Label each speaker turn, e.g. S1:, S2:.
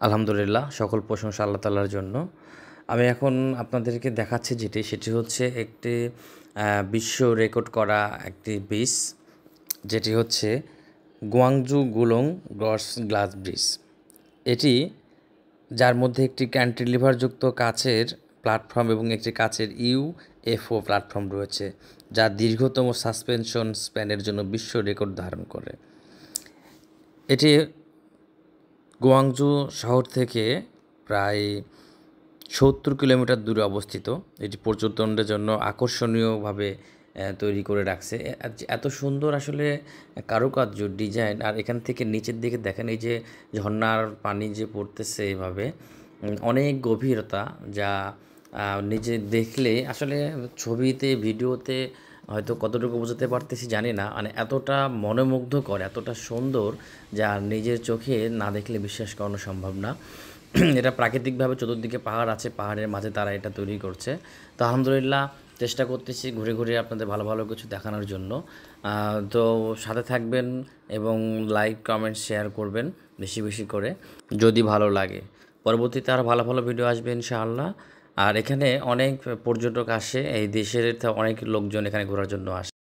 S1: আলহামদুলিল্লাহ, সকল প্রশংসা আল্লাহ তাআলার জন্য। আমি এখন আপনাদেরকে দেখাচ্ছি সেটি হচ্ছে একটি বিশ্ব রেকর্ড করা একটি ব্রিজ, যেটি হচ্ছে গোয়াংজু গুলং গ্লাস ব্রিজ। এটি যার মধ্যে একটি ক্যান্টিলিভারযুক্ত কাচের প্ল্যাটফর্ম এবং একটি কাচের ইউএফও প্ল্যাটফর্ম রয়েছে, যা দীর্ঘতম সাসপেনশন স্প্যানের জন্য বিশ্ব রেকর্ড ধারণ করে। এটি গোয়াংজু শহর থেকে প্রায় ৭০ কিলোমিটার দূরে অবস্থিত। এটি পর্যটনদের জন্য আকর্ষণীয়ভাবে তৈরি করে রাখছে। এত সুন্দর আসলে কারুকার্য, ডিজাইন। আর এখান থেকে নিচের দিকে দেখেন, এই যে ঝর্ণার পানি যে পড়তেছে এইভাবে, অনেক গভীরতা, যা নিজে দেখলে আসলে ছবিতে, ভিডিওতে হয়তো কতটুকু বোঝাতে পারতেছি জানি না, মানে এতটা মনোমুগ্ধকর, এতটা সুন্দর, যা নিজের চোখে না দেখলে বিশ্বাস করানো সম্ভব না। এটা প্রাকৃতিকভাবে চতুর্দিকে পাহাড় আছে, পাহাড়ের মাঝে তারা এটা তৈরি করছে। তো আলহামদুলিল্লাহ, চেষ্টা করতেছি ঘুরে ঘুরে আপনাদের ভালো ভালো কিছু দেখানোর জন্য। তো সাথে থাকবেন এবং লাইক, কমেন্ট, শেয়ার করবেন বেশি বেশি করে যদি ভালো লাগে। পরবর্তীতে আরও ভালো ভালো ভিডিও আসবে ইনশাআল্লাহ। আর এখানে অনেক পর্যটক আসে, এই দেশের অনেক লোকজন এখানে ঘোরার জন্য আসে।